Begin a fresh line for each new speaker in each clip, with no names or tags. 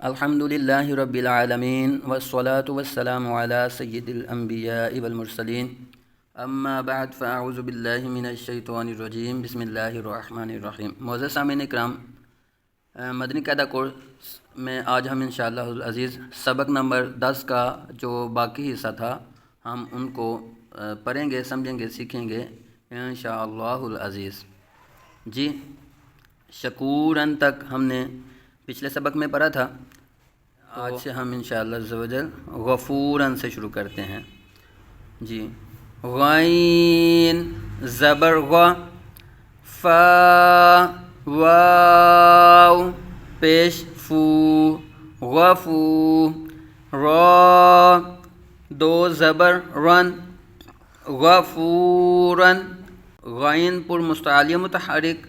الحمدللہ رب العالمین والصلاة والسلام علی سید الانبیاء والمرسلین اما بعد فاعوذ باللہ من الشیطان الرجیم بسم اللہ الرحمن الرحیم۔ معزز سامعین اکرام، مدنی قاعدہ کورس میں آج ہم انشاءاللہ العزیز سبق نمبر 10 کا جو باقی حصہ تھا ہم ان کو پڑھیں گے، سمجھیں گے، سیکھیں گے انشاءاللہ العزیز۔ جی، شکورن تک ہم نے پچھلے سبق میں پڑھا تھا۔ آج سے ہم انشاءاللہ عز و جل غفوراً سے شروع کرتے ہیں۔ جی، غین زبر غ، فا واو پیش فو غفو، را دو زبر رن غفوراً، غین پر مستعلی متحرک،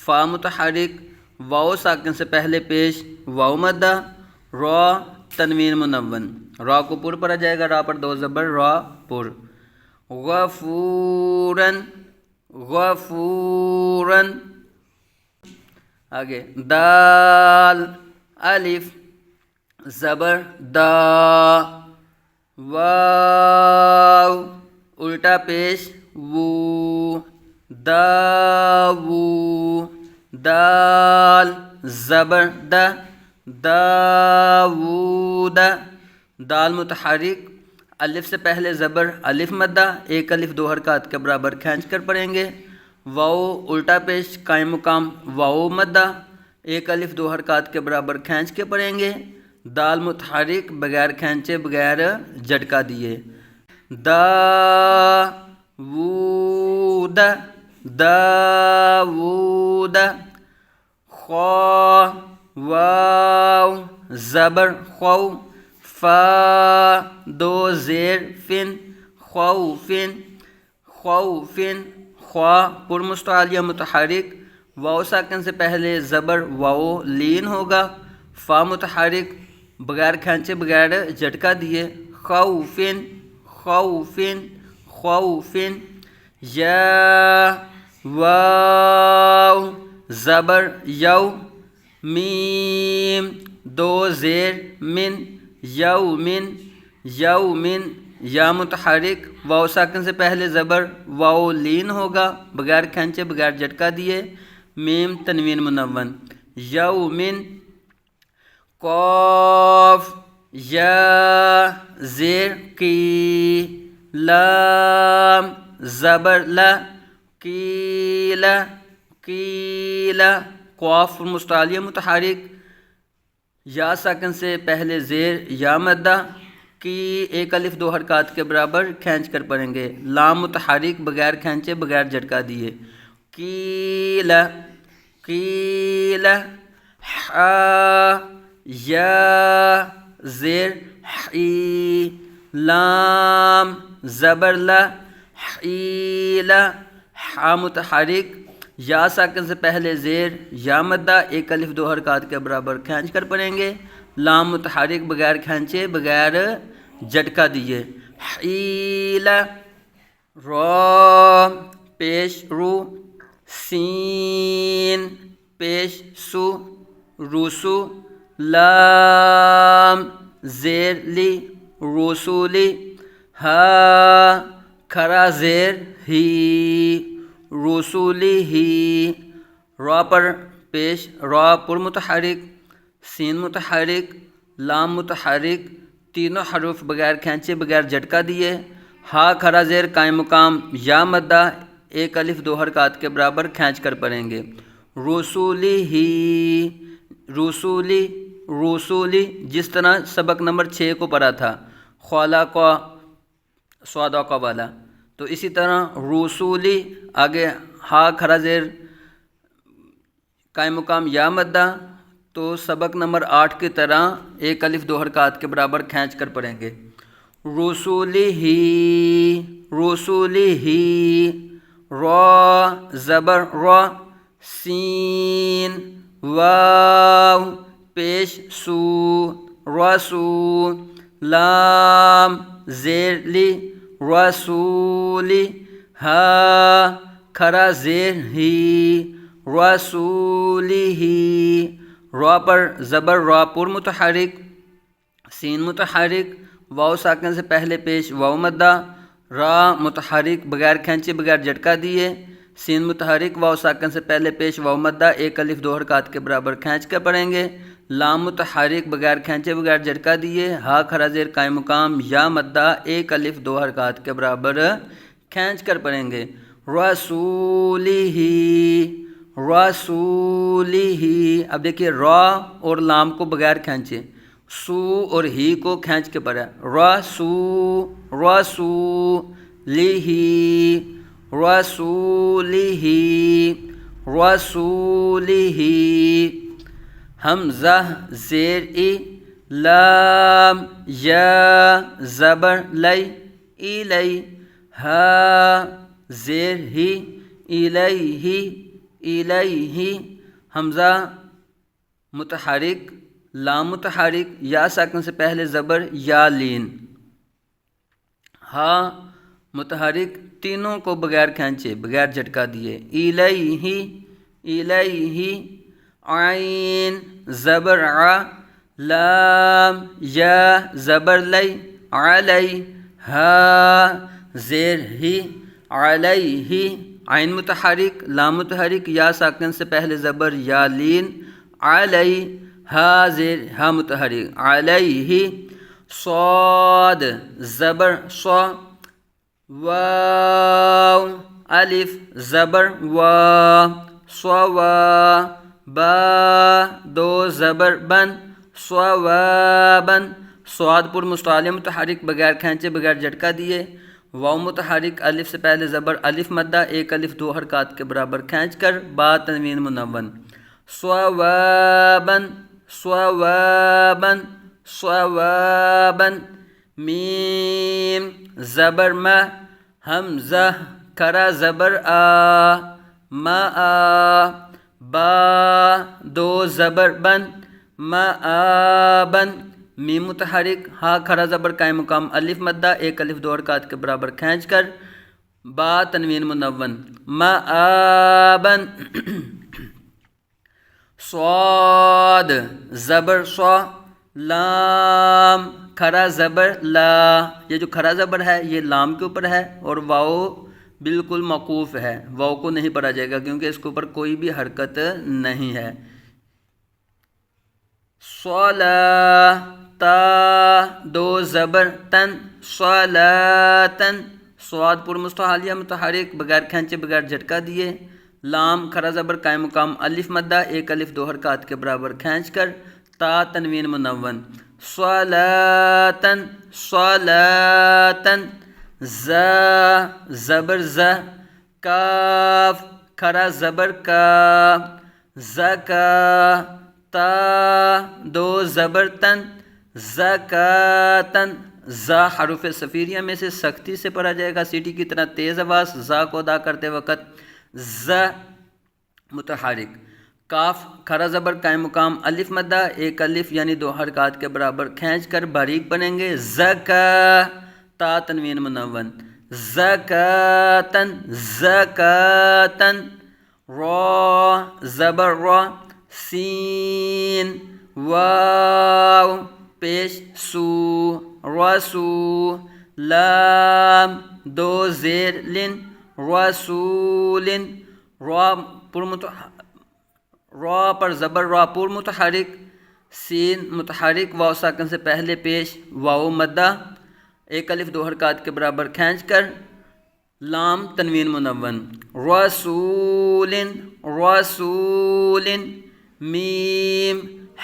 فا متحرک، واو ساکن سے پہلے پیش واو مدہ، را تنوین منون، را کو پر پڑھا جائے گا، را پر دو زبر را پر، غفوراً غفوراً۔ آگے دال الف زبر دا، واو الٹا پیش وو داوو، دال زبر دا داوود، دال متحرک، الف سے پہلے زبر الف مدہ، ایک الف دو حرکات کے برابر کھینچ کر پڑھیں گے، واو الٹا پیش قائم مقام واو مدہ، ایک الف دو حرکات کے برابر کھینچ کے پڑھیں گے، دال متحرک بغیر کھینچے بغیر جھٹکا دیے، داوود داوود، خا واو زبر خو، فا دو زیر فن خوفن خوفن، خوا پر مستعلیہ متحرک، واو ساکن سے پہلے زبر واو لین ہوگا، فا متحرک بغیر کھینچے بغیر جھٹکا دیے، خوفن خوفن خوفن، یا واو زبر یو، میم دو زیر من یومن یومن، یا متحرک واو ساکن سے پہلے زبر واو لین ہوگا بغیر کھینچے بغیر جھٹکا دیے، میم تنوین منون، یومن، قاف یا زیر کی، لام زبر لا، کیلا کیلا، قاف مستعلیہ متحرک، یا ساکن سے پہلے زیر یا مدہ، کی ایک الف دو حرکات کے برابر کھینچ کر پڑھیں گے، لام متحرک بغیر کھینچے بغیر جھٹکا دیے، کیلا کیلا، حا یا زیر حی، لام زبر لا، حیلا، حا متحرک، یا ساکن سے پہلے زیر یا مدہ، ایک الف دو حرکات کے برابر کھینچ کر پڑھیں گے، لام متحرک بغیر کھینچے بغیر جھٹکا دیے، حیلا، را پیش رو، سین پیش سو روسو، لام زیر لی رسولی، ہا کھرا زیر ہی رسولی ہی، را پر پیش را پر متحرک، سین متحرک، لام متحرک، تینوں حروف بغیر کھینچے بغیر جھٹکا دیے، ہا کھرا زیر قائم مقام یا مدہ، ایک الف دو حرکات کے برابر کھینچ کر پڑھیں گے، رسولی ہی رسولی رسولی، جس طرح سبق نمبر 6 کو پڑھا تھا، خوالا کا سوادا کا والا، تو اسی طرح رسولی، آگے ہا کھرا زیر قائم مقام یا مدہ، تو سبق نمبر 8 کی طرح ایک الف دو حرکات کے برابر کھینچ کر پڑھیں گے، رسولی ہی، را زبر را، سین واو پیش سو رسو، لام زیر لی رسولی، ہا کھرا زیر ہی رسولی ہی، را پر زبر را پر متحرک، سین متحرک، واو ساکن سے پہلے پیش واو مدہ، را متحرک بغیر کھینچے بغیر جھٹکا دیے، سین متحرک واو ساکن سے پہلے پیش واو مدہ، ایک الف دو حرکات کے برابر کھینچ کر پڑھیں گے، لام متحرک بغیر کھینچے بغیر جھٹکا دیے، ہا کھڑا زیر قائم مقام یا مدہ، ایک الف دو حرکات کے برابر کھینچ کر پڑھیں گے، رسولہ، رسولہ۔ اب دیکھیے را اور لام کو بغیر کھینچے، سو اور ہی کو کھینچ کے پڑھا، رسو، رسولہ، رسولہ، رسولہ۔ حمزہ زیر ای، لام یا زبر لئی، الی، ہا زیر ہی، الیہ، الیہ۔ حمزہ متحرک، لام متحرک، یا ساکن سے پہلے زبر یا لین، ہا متحرک، تینوں کو بغیر کھینچے بغیر جھٹکا دیے، الیہ، الیہ۔ عین زبر ع، لام یا زبر لئی، علی، ہا زیر ہی، علیہ۔ عین متحرک، لام متحرک، یا ساکن سے پہلے زبر یا لین، علی، ہا زیر ہا متحرک، علیہ۔ صاد زبر صا، واو الف زبر وا، صوا، با دو زبر بن، صوابن۔ صاد پر مستعلی متحرک بغیر کھینچے بغیر جھٹکا دیے، واو متحرک الف سے پہلے زبر الف مدہ، ایک الف دو حرکات کے برابر کھینچ کر، با تنوین منون، صوابن، صوابن، صوابن۔ میم زبر ما، حمزہ کھڑا زبر آ، ما آ، با دو زبر بن، ما آبن۔ میم متحرک، ہا کھڑا زبر قائم مقام الف مدہ، ایک الف دو حرکات کے برابر کھینچ کر، با تنوین منون، ما آبن۔ صاد زبر صا، لام کھڑا زبر لا، یہ جو کھڑا زبر ہے یہ لام کے اوپر ہے اور واو بالکل موقوف ہے، واو کو نہیں پڑھا جائے گا کیونکہ اس کے اوپر کوئی بھی حرکت نہیں ہے۔ صلا، تا دو زبر تن، صلاتن۔ صاد پر مستعلیہ متحرک بغیر کھینچے بغیر جھٹکا دیے، لام کھڑا زبر قائم مقام الف مدہ، ایک الف دو حرکات کے برابر کھینچ کر، تا تنوین منون، صلاتن، صلاتن۔ زا زبر زا، کاف کھڑا زبر کا، زکا، تا دو زبر تن، زکاتن۔ زا حروف صفیریہ میں سے سختی سے پڑھا جائے گا، سیٹی کی طرح تیز آواز، زا کو ادا کرتے وقت، ز متحرک۔ کاف کھڑا زبر قائم مقام الف مدہ، ایک الف یعنی دو حرکات کے برابر کھینچ کر باریک بنیں گے، زکا، تا تنوین منون، زکاتن، زکاتن۔ را زبر را، سین، واو پیش سو، رسو، لام دو زیر لن، رسولن۔ را پر زبر را پر متحرک، سین متحرک واو ساکن سے پہلے پیش واو مدہ، ایک الف دو حرکات کے برابر کھینچ کر، لام تنوین منون، رسولن، رسولن۔ میم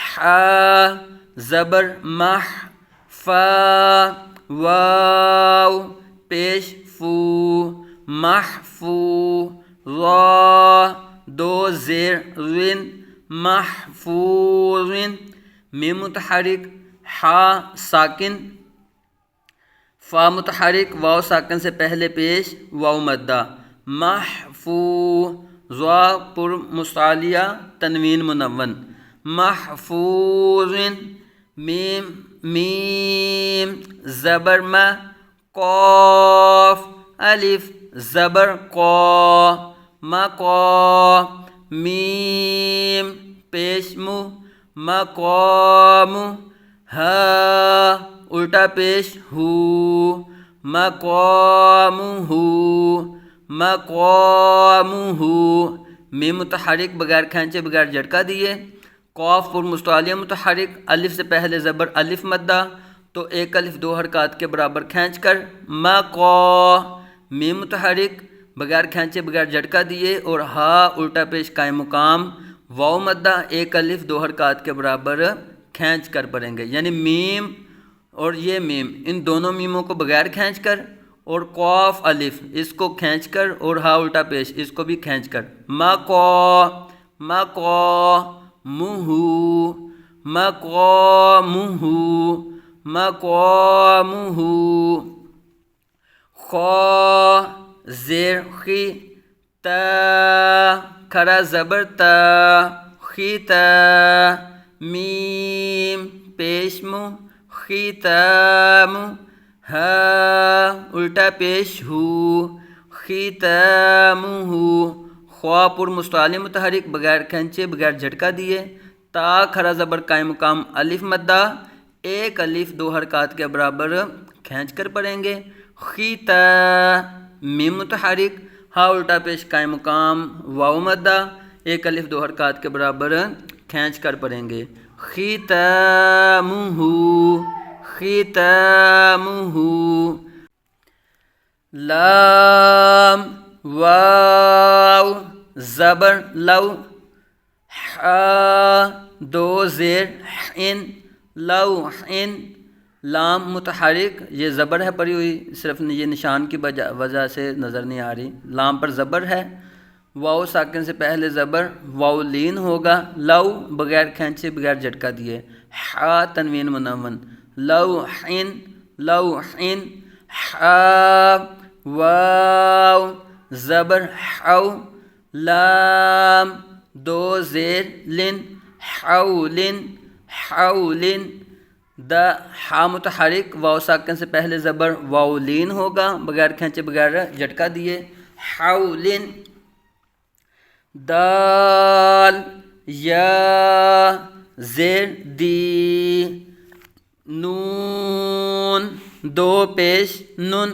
حا زبر مح، فا واو پیش فو، محفو، را دو زیر رن، محفوظ۔ میم متحرک، حا ساکن، فا متحرک واو ساکن سے پہلے پیش واو مدہ، محفو، ضا پر مستعلیہ تنوین منون، محفوظ۔ میم میم زبر ما، قاف الف زبر قا، مقا، میم پیش مو، مقام ہا الٹا پیش ہو مقام ہو مقام ہو میم متحرک بغیر کھینچے بغیر جھٹکا دیے قاف پر مستعلیہ متحرک الف سے پہلے زبر الف مدہ تو ایک الف دو حرکات کے برابر کھینچ کر میم متحرک بغیر کھینچے بغیر جھٹکا دیے اور ہا الٹا پیش قائم مقام واو مدہ ایک الف دو حرکات کے برابر کھینچ کر پڑھیں گے، یعنی میم اور یہ میم ان دونوں میموں کو بغیر کھینچ کر اور قاف الف اس کو کھینچ کر اور ہا الٹا پیش اس کو بھی کھینچ کر مقامہ خا زیر خی تا کھڑا زبر تا خیتا میم پیش مو ختام ہا الٹا پیش ہو ختامہ خوا پر مستعلی متحرک بغیر کھینچے بغیر جھٹکا دیے تا کھڑا زبر قائم مقام الف مدہ ایک الف دو حرکات کے برابر کھینچ کر پڑھیں گے خیتا میم متحرک ہا الٹا پیش قائم مقام واو مدہ ایک الف دو حرکات کے برابر کھینچ کر پڑھیں گے ختامہ لام واو زبر لو حا دو زیر ان لو ان لام متحرک یہ زبر ہے پڑی ہوئی صرف یہ نشان کی وجہ سے نظر نہیں آ رہی، لام پر زبر ہے، واو ساکن سے پہلے زبر واو لین ہوگا، لو بغیر کھینچے بغیر جھٹکا دیے، حا تنوین منون لو ان حا واو زبر حو لام دو زیر لن حولن دا حا متحرک واو ساکن سے پہلے زبر واو لین ہوگا بغیر کھینچے بغیر جھٹکا دیے حولن دال یا زیر دی نون دو پیش نن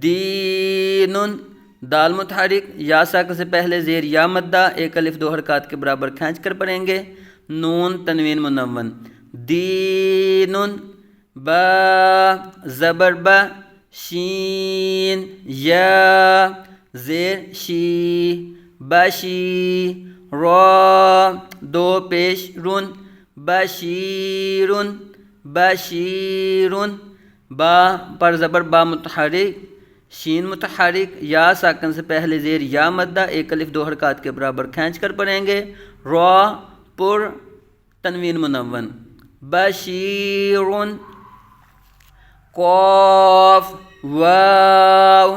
دینن دال متحرک یا ساکن سے پہلے زیر یا مدہ ایک الف دو حرکات کے برابر کھینچ کر پڑھیں گے نون تنوین منون دینن با زبر با شین یا زیر شی بشی را دو پیش رن بشیرن با پر زبر با متحرک شین متحرک یا ساکن سے پہلے زیر یا مدہ ایک الف دو حرکات کے برابر کھینچ کر پڑھیں گے را پر تنوین منون بشیرن قاف واو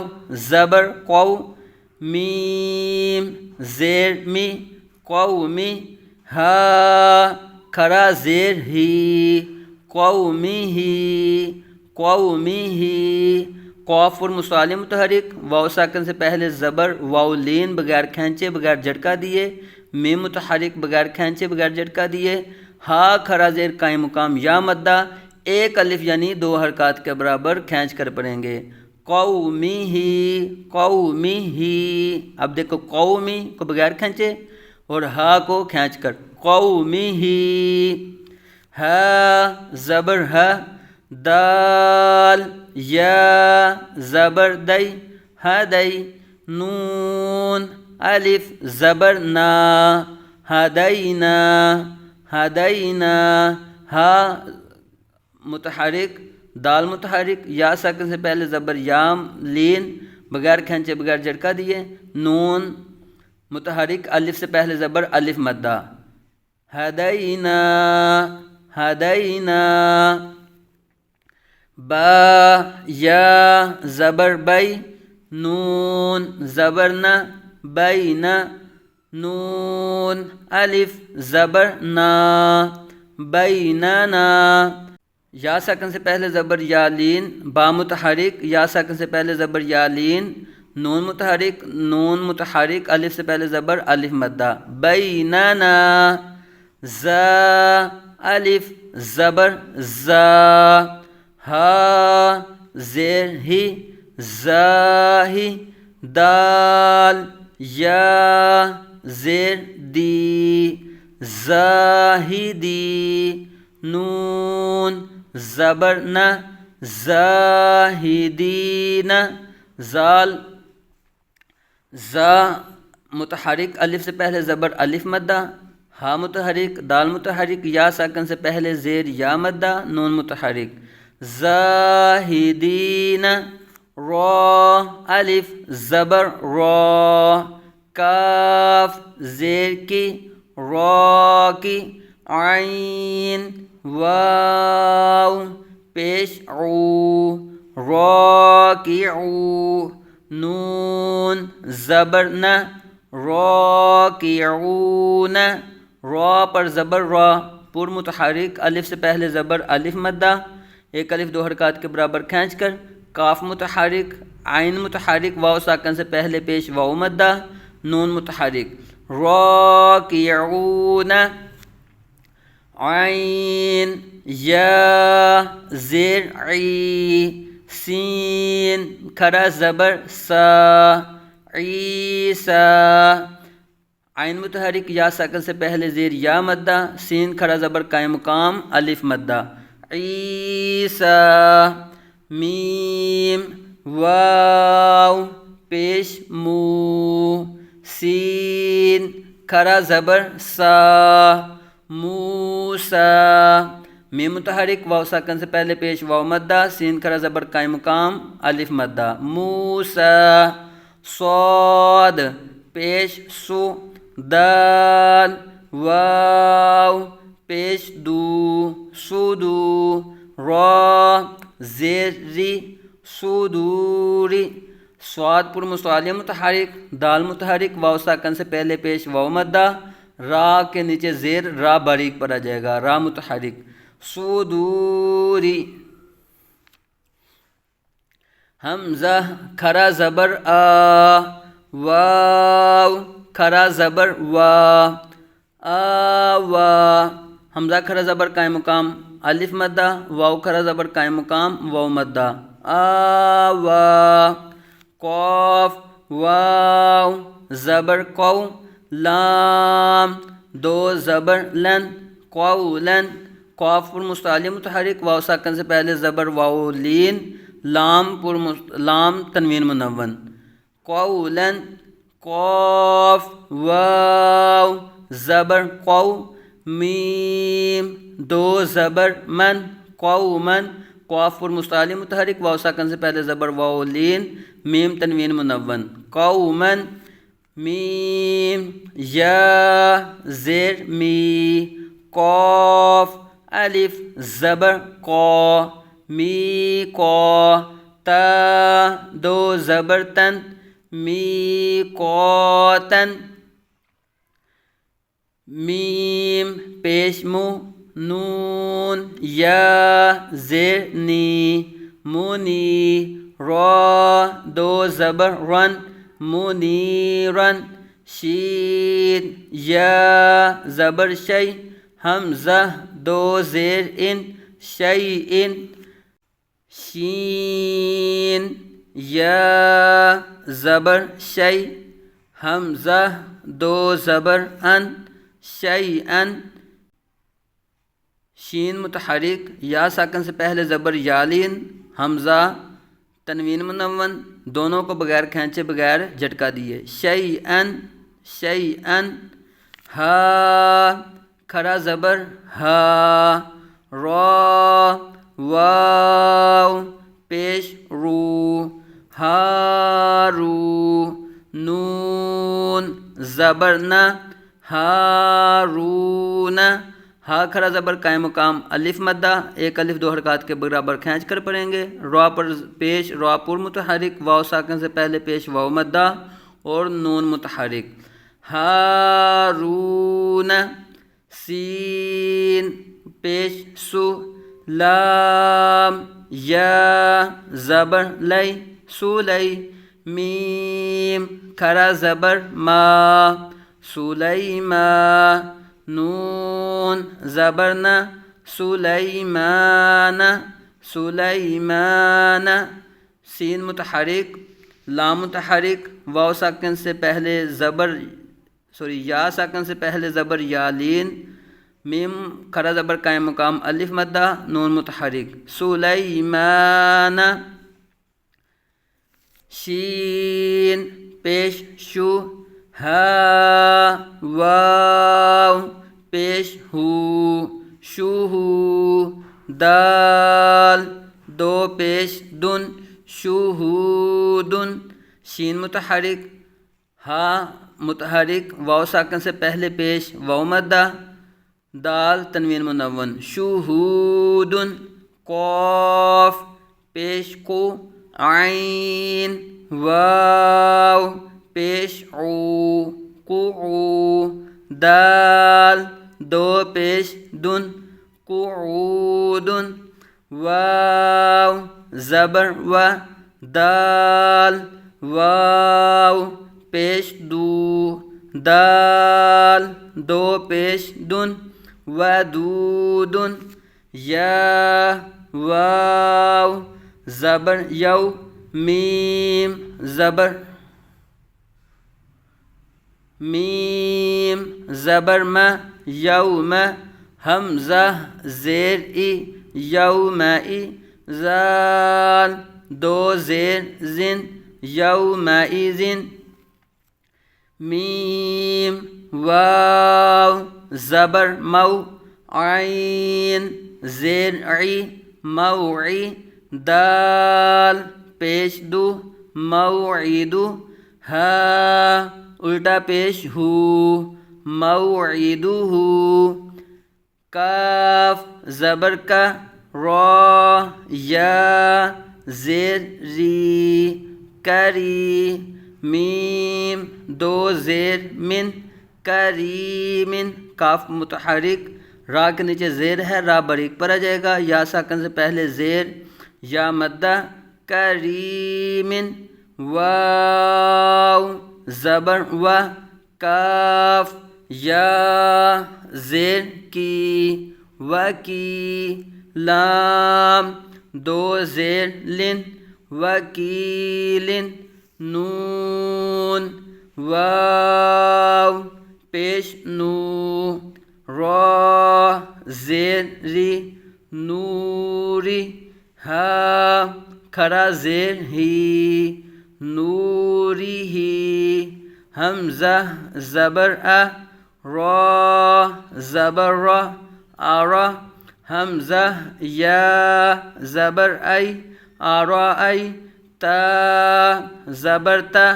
زبر قو میم زیر می قومی ہا کھڑا زیر ہی قومی قاف پر مستعلی متحرک واو ساکن سے پہلے زبر واو لین بغیر کھینچے بغیر جھٹکا دیے میم متحرک بغیر کھینچے بغیر جھٹکا دیے ہا کھڑا زیر قائم مقام یا مدہ ایک الف یعنی دو حرکات کے برابر کھینچ کر پڑھیں گے قومی اب دیکھو قومی کو بغیر کھینچے اور ہا کو کھینچ کر قومی ہا زبر ہا دال یا زبر دئی ہدئی نون الف زبر نا ہدینا ہا متحرک دال متحرک یا ساکن سے پہلے زبر یام لین بغیر کھینچے بغیر جھٹکا دیے نون متحرک الف سے پہلے زبر الف مدہ ہدینا با یا زبر بئی نون زبر نہ بینا نون الف زبر نا بیننا یا ساکن سے پہلے زبر یا لین با متحرک یا ساکن سے پہلے زبر یا لین نون متحرک الف سے پہلے زبر الف مدہ بیننا زا الف زبر زا، ہا زیر ہی زا ہی، دال یا زیر دی زاہدی، نون زبر نہ زاہدین، زال زا متحرک الف سے پہلے زبر الف مدہ، ہا متحرک دال متحرک یا ساکن سے پہلے زیر یا مدہ، نون متحرک، زاہدین، را الف زبر را، کاف زیر کی را کی، عین واو پیش عو، راکعو، نون زبر نہ راکعون، را پر زبر را، پر متحرک الف سے پہلے زبر الف مدہ، ایک الف دو حرکات کے برابر کھینچ کر، کاف متحرک عین متحرک واو ساکن سے پہلے پیش واو مدہ، نون متحرک، راکعون، عین یا زیر عی، سین کھڑا زبر سا، عیسیٰ، عین متحرک یا ساکن سے پہلے زیر یا مدہ، سین کھڑا زبر قائم مقام الف مدہ، عیسیٰ، میم واو پیش مو، سین کھڑا زبر سا، موسیٰ، میم متحرک واو ساکن سے پہلے پیش واو مدہ، سین کھڑا زبر قائم مقام الف مدہ، موسیٰ، صاد پیش سو، دال واو پیش دو، سودو، را زیر ری سودوری، صاد پر مصالح متحرک دال متحرک واو ساکن سے پہلے پیش واو مدہ، را کے نیچے زیر را باریک پر آ جائے گا، را متحرک، سودوری، حمزہ کھڑا زبر آ، واو کھڑا زبر وا، آوا، حمزہ کھڑا زبر قائم مقام الف مدہ، واو کھڑا زبر قائم مقام واو مدہ، آوا، قاف واو زبر قو، لام دو زبر لن، قولن، قاف پر مستعلی متحرک واو ساکن سے پہلے زبر واو لین، لام تنوین منون، قولن، قاف واو زبر قو، میم دو زبر من، قومن، قاف پر مستعلی متحرک واو ساکن سے پہلے زبر واو لین، میم تنوین منون، قومن، میم یا زیر می، قاف الف زبر قا، می قا، تا دو زبر تن، می قاتن، میم پیش مو، نون یا زیر نی، منی، را دو زبر رن، منیرن، شین یا زبر شی، حمزہ دو زیر ان، شیئن، شین یا زبر شی، حمزہ دو زبر ان، شیئن، شین متحرک یا ساکن سے پہلے زبر یالین، حمزہ تنوین منون، دونوں کو بغیر کھینچے بغیر جھٹکا دیے، شیئن، شیئن، ہا کھڑا زبر ہا، را واو پیش رو، ہارو، نون زبر نہ، ہارون، ہا کھڑا زبر قائم مقام الف مدہ، ایک الف دو حرکات کے برابر کھینچ کر پڑھیں گے، را پر پیش را پر متحرک واو ساکن سے پہلے پیش واو مدہ اور نون متحرک، ہارون، سین پیش سو، لام یا زبر لئی، سولی، میم کھڑا زبر ما، سلیما، نون زبرنا سلیمان سلیمان، سین متحرک، لام متحرک، واو ساکن سے پہلے یا ساکن سے پہلے زبر یا لین، میم کھڑا زبر قائم مقام الف مدہ، نون متحرک سلیمان، شین پیش شو، ہا واو پیش ہو شوہو، دال دو پیش دن شوہودن، شین متحرک، ہا متحرک، واو ساکن سے پہلے پیش واو مدہ، دال تنوین منون شوہودن، قاف پیش کو، عین واو پیش عو قعو، دال دو پیش دن قعودن، واو زبر و، دال واو پیش دو، دال دو پیش دن ودودن، یا واو زبر یو، میم زبر، میم زبر ما، یوم حمزہ زیر ای یومئی، زال دو زیر زن یومئذ، میم واو زبر مو، عین زیر عی موعی، دال پیش دو موعدو، ہا الٹا پیش ہو موعدہ، کاف زبر کا، را یا زیر ری کری، میم دو زیر من کریمن، کاف متحرک، را کے نیچے زیر ہے، را باریک پر آ جائے گا، یا ساکن سے پہلے زیر یا مدہ، کریمن، واو زبر و، کاف یا زیر کی وکی، لام دو زیر لن وکیلن، نون واو پیش نو، را زیر ری نوری، ہا کھڑا زیر ہی نوری ہی، حمزہ زبر ا، را زبر را، آرا، حمزہ یا زبر ای، آرائی، تا زبر تا،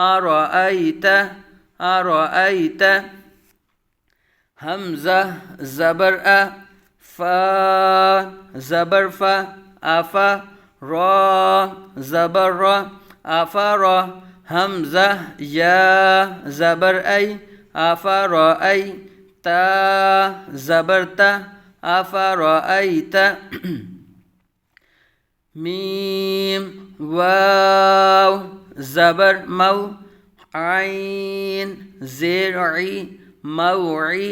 آرائیت آرائیت، حمزہ زبر ا، فا زبر فا، آفا، را زبر را، آفارا، حمزہ یا زبر ای، آفارائی، تا زبر تا، آفارائیت، میم واو زبر مو، عین زیر عی موعی،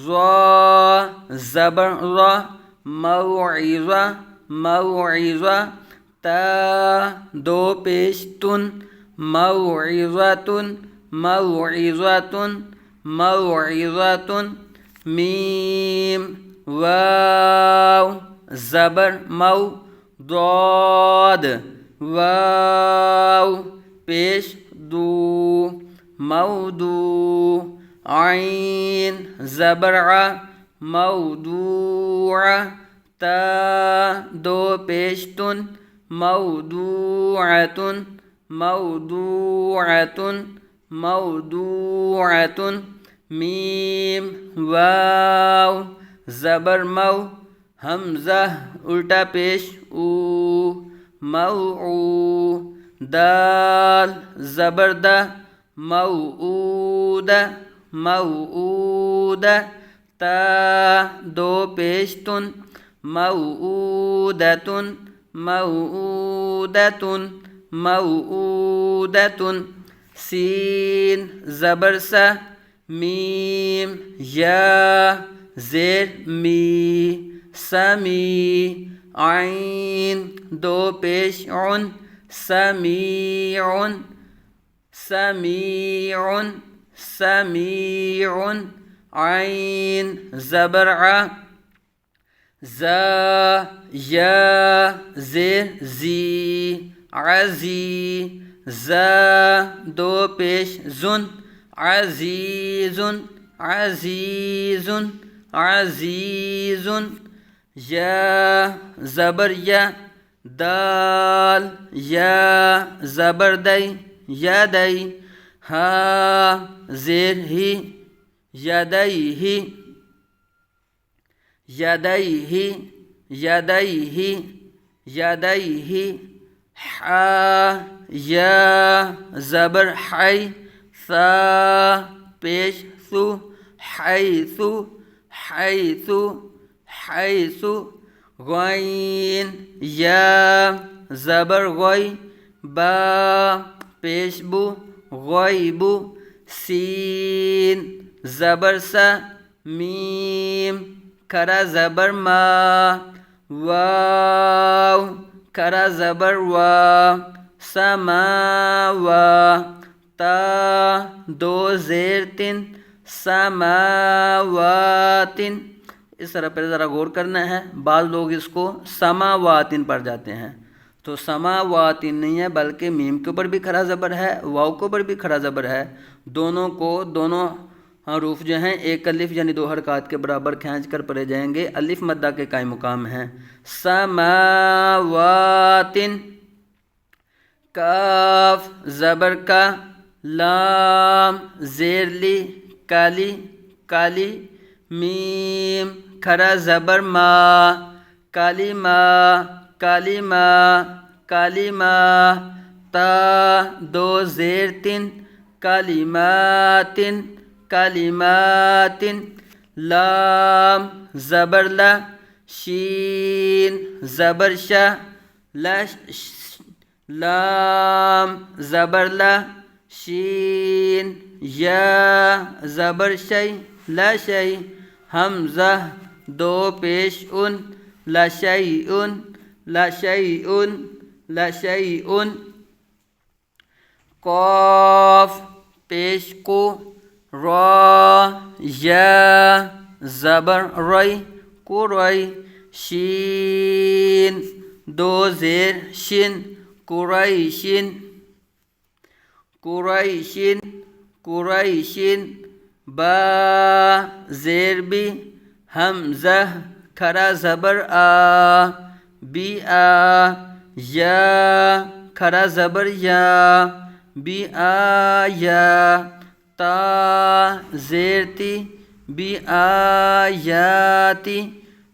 ضا زبر را، موعظہ موعظہ، تا دو پیش تن موعظۃ موعظۃ موعظۃ، میم واو زبر مو، ضاد واو پیش دو موضوع، عین زبر ع موضوع، تا دو پیش تن موضوعۃ موضوعۃ موضوعۃ، میم واو زبر مو، حمزہ الٹا پیش او موعو، دال زبر دا موعود موعود، تا دو پیش تن موعودۃ موعودۃ موعودۃ، سین زبر سا، میم یا زیر می سمی عین دو پیش عن سمیع سمیع سمیع عین زبر ع زا یا زیر زی عزی زا دو پیش زن عزیز عزیز عزیز یا زبر یا دال یا زبر دی یدی ہا زیر ہی یدیہ یدیہ یدیہ یدیہ حا یا زبر حی ثا پیش ثو حیث حیث حیث غین یا زبر غی با پیش بو غیب سین زبر سا میم کرا زبر ما واو کرا زبر وا سماوا تا دو زیر تن سماواتن. اس طرح پہ ذرا غور کرنا ہے. بعض لوگ اس کو سماواتن پڑھ جاتے ہیں، تو سماواتن نہیں ہے بلکہ میم کے اوپر بھی کھڑا زبر ہے، واو کے اوپر بھی کھڑا زبر ہے. دونوں کو دونوں حروف جو ہیں ایک الف یعنی دو حرکات کے برابر کھینچ کر پڑھے جائیں گے. الف مدہ کے قائم مقام ہیں. سماواتن کاف زبر کا لام زیر لی کالی کالی میم کھڑا زبر ما کالی ما کالی ما کالی ما تا دو زیر تن کلماتن کلماتن لام زبر لا شین زبر شا لام زبر لا شین یا زبر شی لا شی حمزہ دو پیش ان لا شیئن لا شیئن لا شیئن قاف پیش کو را یا زبر ری کو ری شین دو زیر شن قریشن قریشن قریشن با زیر بی حمزہ کھڑا زبر آ بی آ یا کھڑا زبر یا بی آ یا تا زیر تی بی آیاتی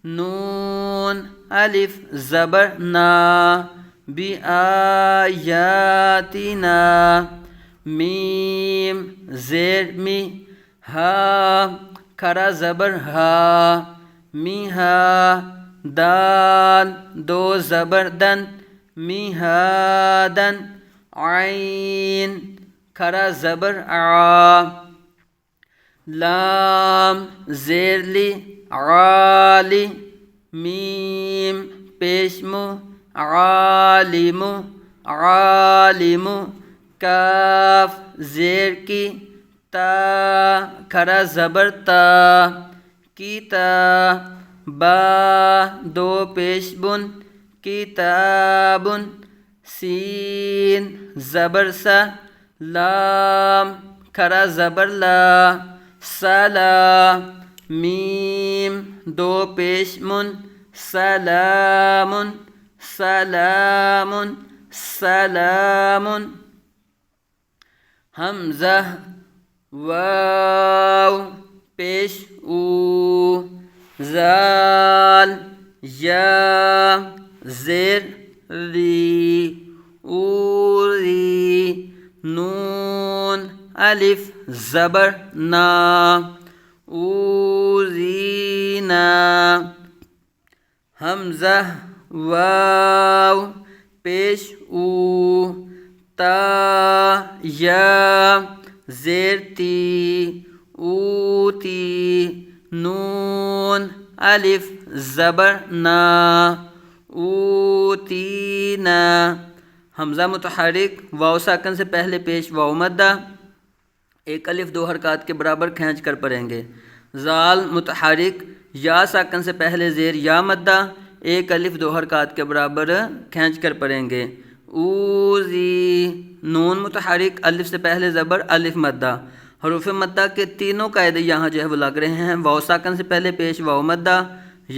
نون الف زبر نا بی آیاتنا میم زیر می ہا کھڑا زبر ہا می ہا دال دو زبر دن می ہا دن عین کھڑا زبر آ لام زیر لی عالی میم پیشمو عالم عالم کاف زیر کی تا کھڑا زبر تا کی تا با دو پیش بن کتاب سین زبر سا لام کھڑا زبر لا سلا میم دو پیش من سلام سلام سلام حمزہ واو پیش او زال یا زیر ری اوری نون الف زبر نا اورینا حمزہ واو پیش او تا یا زیر تی اوتی، نون الف زبر نا، اوتینا، حمزہ متحرک واو ساکن سے پہلے پیش واو مدہ، ایک الف دو حرکات کے برابر کھینچ کر پڑھیں گے۔ زال متحرک یا ساکن سے پہلے زیر یا مدہ، ایک الف دو حرکات کے برابر کھینچ کر پڑھیں گے۔ اوزی، نون متحرک الف سے پہلے زبر الف مدہ، حروف مدہ کے تینوں قاعدے یہاں جو ہے وہ لگ رہے ہیں۔ واو ساکن سے پہلے پیش واو مدہ،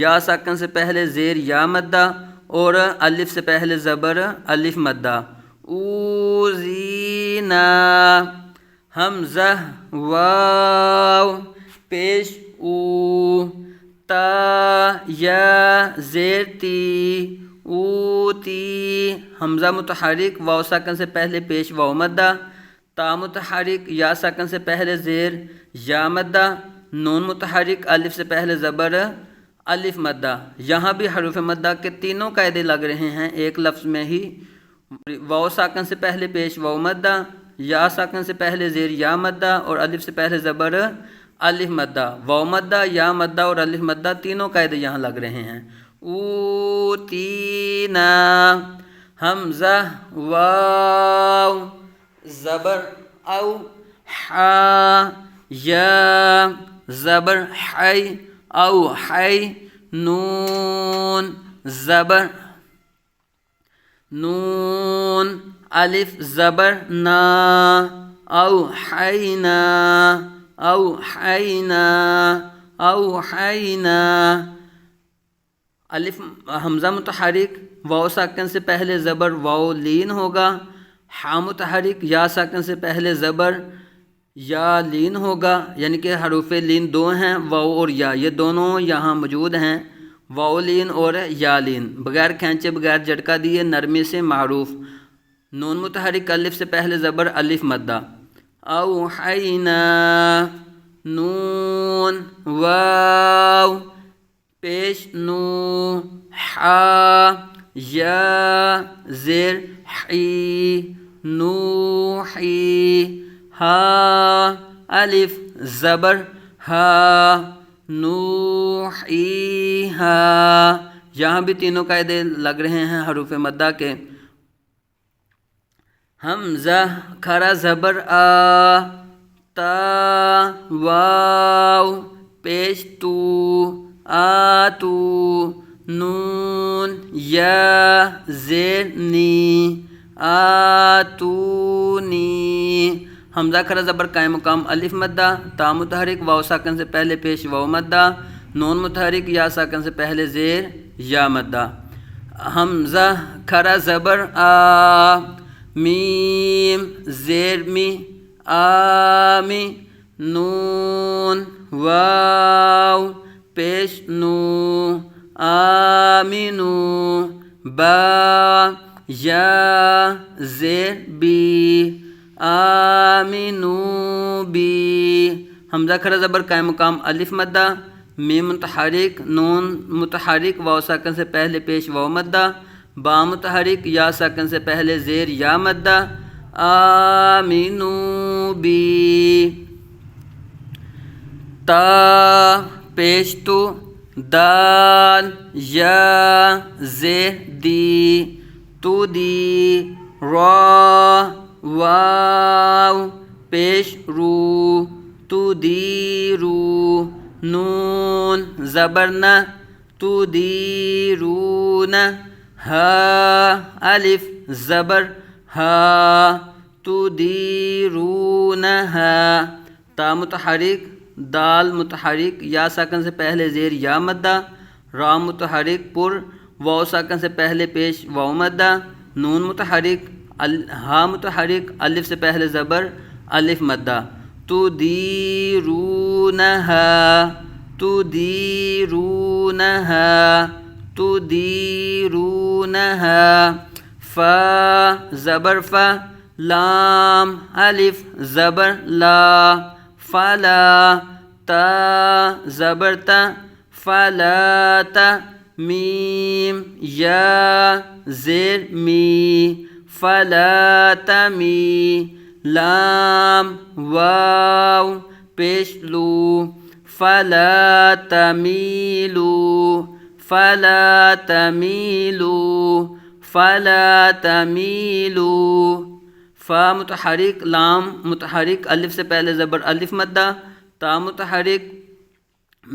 یا ساکن سے پہلے زیر یا مدہ، اور الف سے پہلے زبر الف مدہ۔ اوزینا، حمزہ واو پیش او، تا یا زیر تی، اوتی، حمزہ متحرک واو ساکن سے پہلے پیش واو مدہ، تا متحرک یا ساکن سے پہلے زیر یا مدہ، نون متحرک الف سے پہلے زبر الف مدہ۔ یہاں بھی حروف مدہ کے تینوں قاعدے لگ رہے ہیں ایک لفظ میں ہی۔ واو ساکن سے پہلے پیش واو مدہ، یا ساکن سے پہلے زیر یا مدہ، اور الف سے پہلے زبر الف مدہ۔ واو مدہ، یا مدہ اور الف مدہ تینوں قاعدے یہاں لگ رہے ہیں۔ اوتینا، حمزہ واو زبر او، حا یا زبر حی او حی، نون زبر نون، الف زبر نا، او حینا او حینا او حینا، الف حمزہ متحرک واو ساکن سے پہلے زبر واو لین ہوگا، حا متحرک یا ساکن سے پہلے زبر یا لین ہوگا، یعنی کہ حروف لین دو ہیں، واو اور یا، یہ دونوں یہاں موجود ہیں، واو لین اور یا لین، بغیر کھینچے بغیر جھٹکا دیے نرمی سے معروف۔ نون متحرک الف سے پہلے زبر الف مدہ، اوحینا، نون واو پیش نو، حا یا زیر حی، نوحی، ہا الف زبر ہا، نوحیہا، یہاں بھی تینوں قاعدے لگ رہے ہیں حروف مدہ کے۔ حمزہ کھڑا زبر آ، تا واو پیش تو، آتو، نون یا زیر نی، آتونی، حمزہ کھڑا زبر قائم مقام الف مدہ، تا متحرک واو ساکن سے پہلے پیش واو مدہ، نون متحرک یا ساکن سے پہلے زیر یا مدہ۔ حمزہ کھڑا زبر آ، میم زیر می، آمی، نون واو پیش نو، آمینو، با یا زیر بی، آمینو بی، حمزہ کھڑا زبر قائم مقام الف مدہ، میم متحرک نون متحرک واو ساکن سے پہلے پیش واو مدہ، با متحرک یا ساکن سے پہلے زیر یا مدہ، آمینو بی، تا پیش تو، دال یا زیر دی، تو دی، را واو پیش رو، تو دی رو، نون زبر نہ، تو دی رو نہ، ہا الف زبر ہا، تو دی رو نہ ہا، تا متحرک دال متحرک یا ساکن سے پہلے زیر یا مدہ، را متحرک پر واو ساکن سے پہلے پیش واو مدہ، نون متحرک ہا متحرک الف سے پہلے زبر الف مدہ، تو دیرونہا، تو دیرونہا، تو دیرونہا، فا زبر فا، لام الف زبر لا، فلا، تا زبر تا، فلا تا، میم یا زیر می، فلا تمی، لام واو پیش لو فلا تمیلوا فلا تمیلوا فلا تمیلوا فا متحرک، لام متحرک، الف سے پہلے زبر الف مدہ، تا متحرک،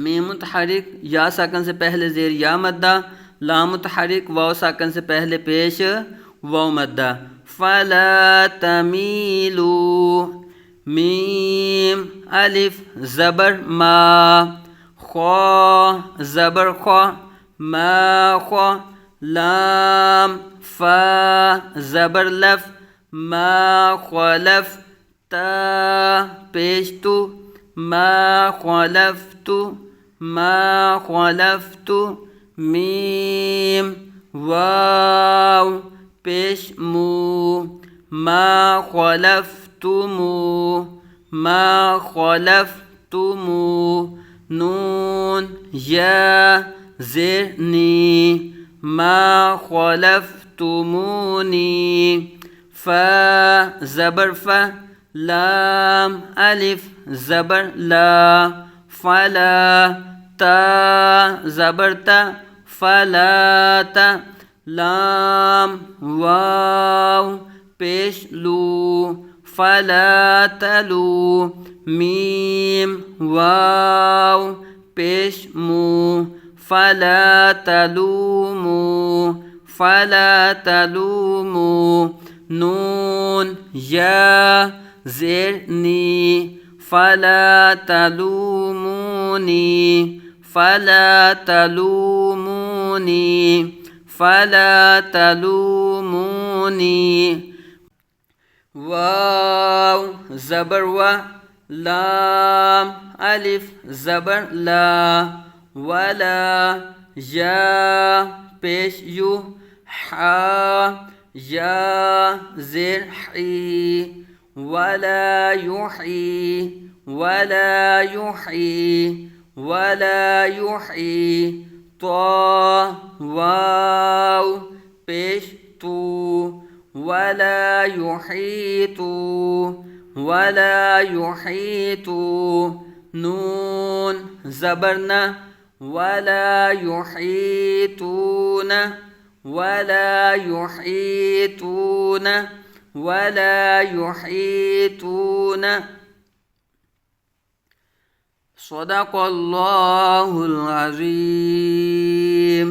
میم متحرک، یا ساکن سے پہلے زیر یا مدہ، لام متحرک، واو ساکن سے پہلے پیش واو مدہ، فلا تمیلوا، میم الف زبر ما، خوا زبر خوا، ما خوا، لام فا زبر لف، ما خلف، تا پیش تو، ما خلفت ما خلفت، میم واو پیش مو، ما خلفتمو ما خلفتمو، نون یا زیر نی، ما خلفتمونی، فا زبر فا، لام الف زبر لا، فلا، تا زبر تا، فلا تا، لام واو پیش لو فلا تلو، میم واو پیش مو فلا تلومو فلا تلومو، نون یا زیر نی، فلا تلومونی فلا تلومونی فلا تلومونی، واو زبر و، لام الف زبر لا، ولا، یا پیش یو، حا یا زیر حی، ولا یحیی ولا یحیی ولا یحیی، طا واو پیش تو، ولا یحیطو ولا یحیطو، نون زبرنا، ولا یحیطون ولا یحیطون ولا یحیطون. صدق اللہ العظیم.